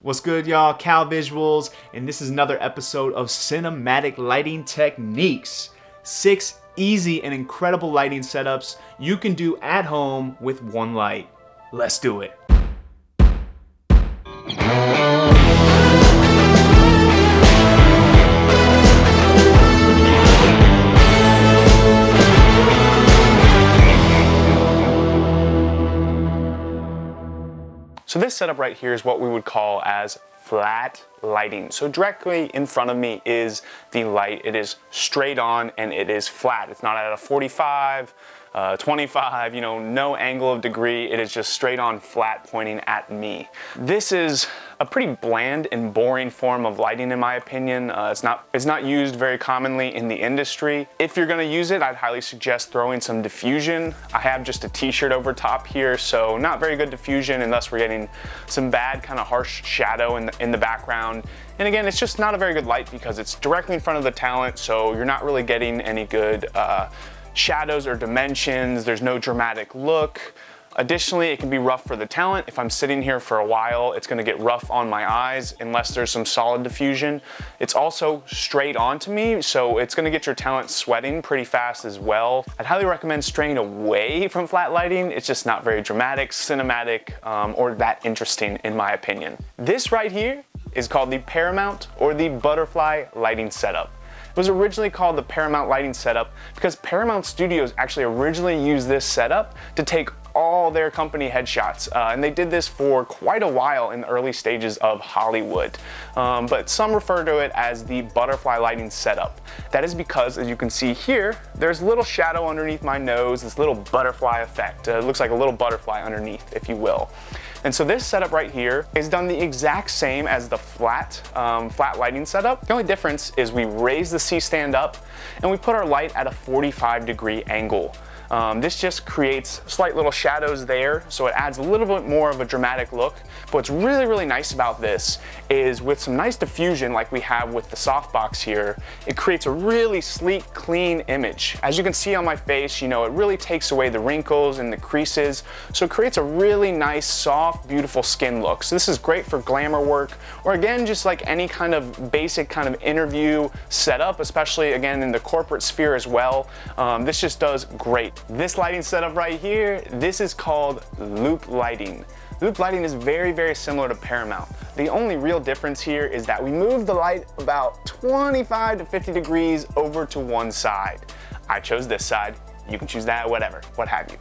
What's good, y'all? Cal Visuals, and this is another episode of Cinematic Lighting Techniques. 6 easy and incredible lighting setups you can do at home with one light. Let's do it. So this setup right here is what we would call as flat lighting. So directly in front of me is the light. It is straight on and it is flat. It's not at a 45, 25, no angle of degree. It is just straight on flat pointing at me. This is a pretty bland and boring form of lighting in my opinion. It's not used very commonly in the industry. If you're gonna use it, I'd highly suggest throwing some diffusion. I have just a t-shirt over top here, so not very good diffusion unless we're getting some bad kind of harsh shadow in the background. And again, it's just not a very good light because it's directly in front of the talent, so you're not really getting any good shadows or dimensions. There's no dramatic look. Additionally, it can be rough for the talent. If I'm sitting here for a while, it's gonna get rough on my eyes unless there's some solid diffusion. It's also straight on to me, so it's gonna get your talent sweating pretty fast as well. I'd highly recommend straying away from flat lighting. It's just not very dramatic, cinematic, or that interesting in my opinion. This right here is called the Paramount or the butterfly lighting setup. It was originally called the Paramount lighting setup because Paramount Studios actually originally used this setup to take all their company headshots, and they did this for quite a while in the early stages of Hollywood, but some refer to it as the butterfly lighting setup. That is because, as you can see here, there's a little shadow underneath my nose, this little butterfly effect. It looks like a little butterfly underneath, if you will. And so this setup right here is done the exact same as the flat lighting setup. The only difference is we raise the C-stand up and we put our light at a 45-degree angle. This just creates slight little shadows there, so it adds a little bit more of a dramatic look. But what's really, really nice about this is with some nice diffusion like we have with the softbox here, it creates a really sleek, clean image. As you can see on my face, it really takes away the wrinkles and the creases, so it creates a really nice, soft, beautiful skin look. So this is great for glamour work, or again, just like any kind of basic kind of interview setup, especially again in the corporate sphere as well. This just does great. This lighting setup right here, this is called loop lighting. Loop lighting is very, very similar to Paramount. The only real difference here is that we move the light about 25 to 50 degrees over to one side. I chose this side. You can choose that, whatever, what have you.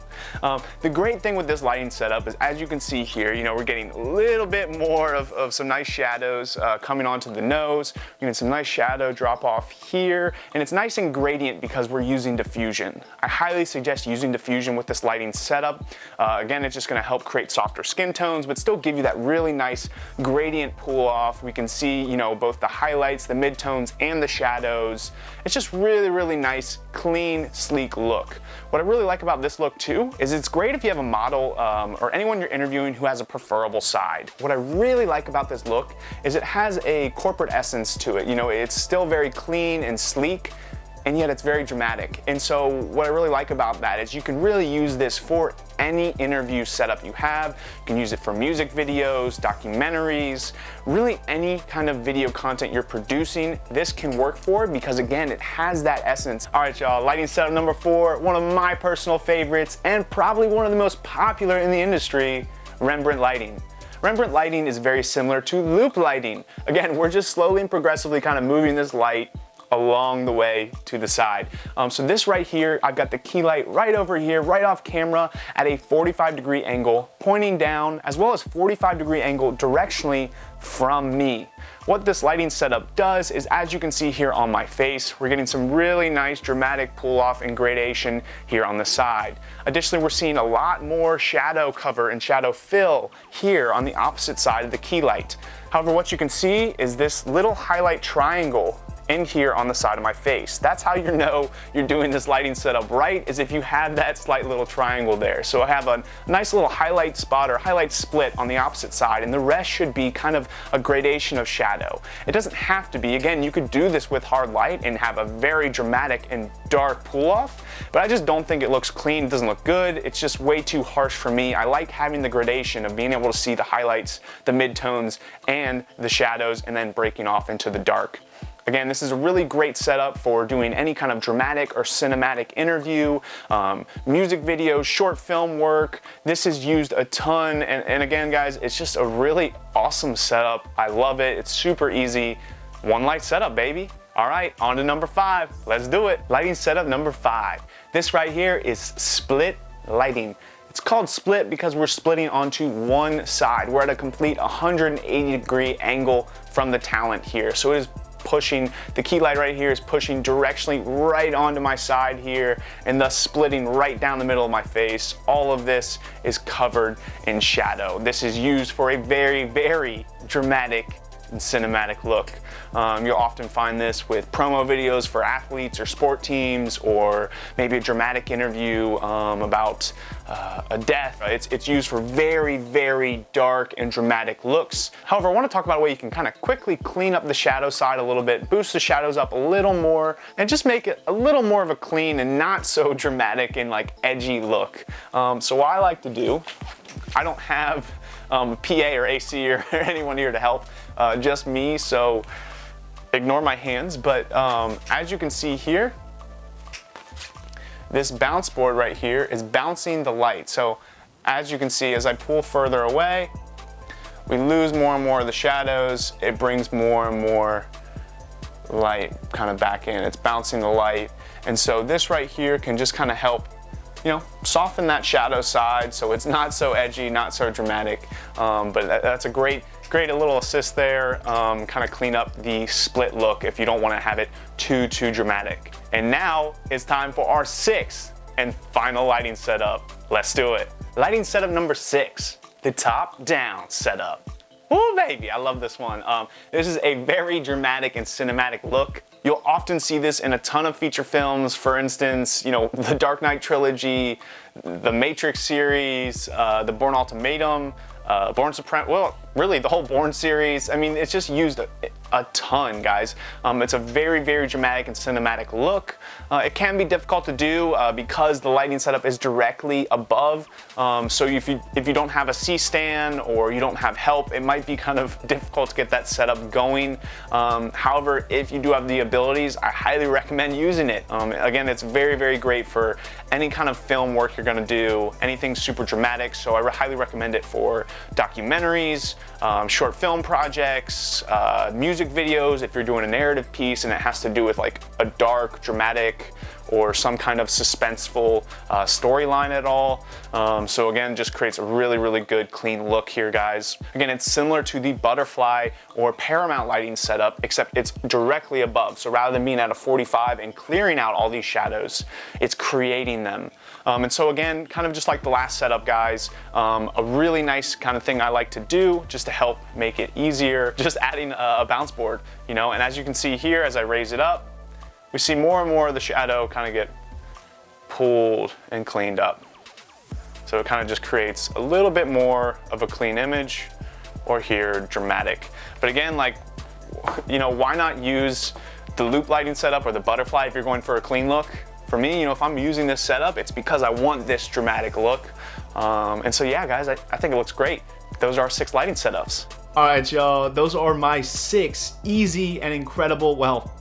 The great thing with this lighting setup is, as you can see here, we're getting a little bit more of some nice shadows coming onto the nose. We're getting some nice shadow drop off here, and it's nice and gradient because we're using diffusion. I highly suggest using diffusion with this lighting setup. Again, it's just gonna help create softer skin tones, but still give you that really nice gradient pull off. We can see, both the highlights, the midtones, and the shadows. It's just really, really nice, clean, sleek look. What I really like about this look too is it's great if you have a model or anyone you're interviewing who has a preferable side. What I really like about this look is it has a corporate essence to it. It's still very clean and sleek, and yet it's very dramatic. And so what I really like about that is you can really use this for any interview setup you have. You can use it for music videos, documentaries, really any kind of video content you're producing. This can work for because again, it has that essence. All right, y'all, lighting setup number 4, one of my personal favorites and probably one of the most popular in the industry, Rembrandt Lighting. Rembrandt Lighting is very similar to loop lighting. Again, we're just slowly and progressively kind of moving this light along the way to the side. So this right here, I've got the key light right over here, right off camera at a 45-degree angle, pointing down, as well as 45-degree angle directionally from me. What this lighting setup does is, as you can see here on my face, we're getting some really nice dramatic pull off and gradation here on the side. Additionally, we're seeing a lot more shadow cover and shadow fill here on the opposite side of the key light. However, what you can see is this little highlight triangle and here on the side of my face. That's how you know you're doing this lighting setup right, is if you have that slight little triangle there. So I have a nice little highlight spot or highlight split on the opposite side, and the rest should be kind of a gradation of shadow. It doesn't have to be. Again, you could do this with hard light and have a very dramatic and dark pull off, but I just don't think it looks clean. It doesn't look good. It's just way too harsh for me. I like having the gradation of being able to see the highlights, the midtones, and the shadows, and then breaking off into the dark. Again, this is a really great setup for doing any kind of dramatic or cinematic interview, music videos, short film work. This is used a ton, and again, guys, it's just a really awesome setup. I love it. It's super easy. One light setup, baby. All right, on to number 5. Let's do it. Lighting setup number 5. This right here is split lighting. It's called split because we're splitting onto one side. We're at a complete 180-degree angle from the talent here. So it is pushing, the key light right here is pushing directionally right onto my side here, and thus splitting right down the middle of my face. All of this is covered in shadow. This is used for a very, very dramatic and cinematic look. You'll often find this with promo videos for athletes or sport teams, or maybe a dramatic interview about a death. It's used for very, very dark and dramatic looks. However, I want to talk about a way you can kind of quickly clean up the shadow side a little bit, boost the shadows up a little more, and just make it a little more of a clean and not so dramatic and like edgy look. So what I like to do, I don't have PA or AC or anyone here to help, just me, so ignore my hands. But as you can see here, this bounce board right here is bouncing the light. So as you can see, as I pull further away, we lose more and more of the shadows. It brings more and more light kind of back in. It's bouncing the light. And so this right here can just kind of help, you know, soften that shadow side so it's not so edgy, not so dramatic. But that's a great little assist there. Kind of clean up the split look if you don't want to have it too dramatic. And now it's time for our 6th and final lighting setup. Let's do it. Lighting setup number 6, the top down setup. Ooh, baby, I love this one. This is a very dramatic and cinematic look. You'll often see this in a ton of feature films. For instance, you know, the Dark Knight trilogy, the Matrix series, the Bourne Ultimatum, Bourne Supreme, well, really the whole Bourne series. I mean, it's just used a ton, guys. It's a very, very dramatic and cinematic look. It can be difficult to do because the lighting setup is directly above. So if you don't have a C-stand or you don't have help, it might be kind of difficult to get that setup going. However, if you do have the abilities, I highly recommend using it. Again, it's very, very great for any kind of film work you're gonna do, anything super dramatic. So I highly recommend it for documentaries, short film projects, music videos, if you're doing a narrative piece and it has to do with like a dark, dramatic, or some kind of suspenseful storyline at all. So again, just creates a really, really good clean look here, guys. Again, it's similar to the butterfly or Paramount lighting setup, except it's directly above. So rather than being at a 45 and clearing out all these shadows, it's creating them. And so again, kind of just like the last setup, guys, a really nice kind of thing I like to do just to help make it easier, just adding a bounce board, you know, and as you can see here, as I raise it up, we see more and more of the shadow kind of get pulled and cleaned up. So it kind of just creates a little bit more of a clean image, or here, dramatic. But again, like, you know, why not use the loop lighting setup or the butterfly if you're going for a clean look? For me, you know, if I'm using this setup, it's because I want this dramatic look. And so yeah, guys, I think it looks great. Those are our 6 lighting setups. All right, y'all, those are my 6 easy and incredible, well,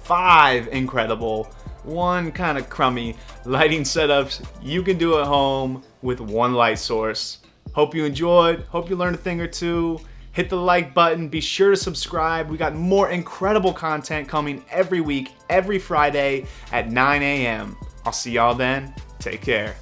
5 incredible, 1 kind of crummy lighting setups you can do at home with one light source. Hope you enjoyed, hope you learned a thing or two. Hit the like button, be sure to subscribe. We got more incredible content coming every week, every Friday at 9 a.m. I'll see y'all then. Take care.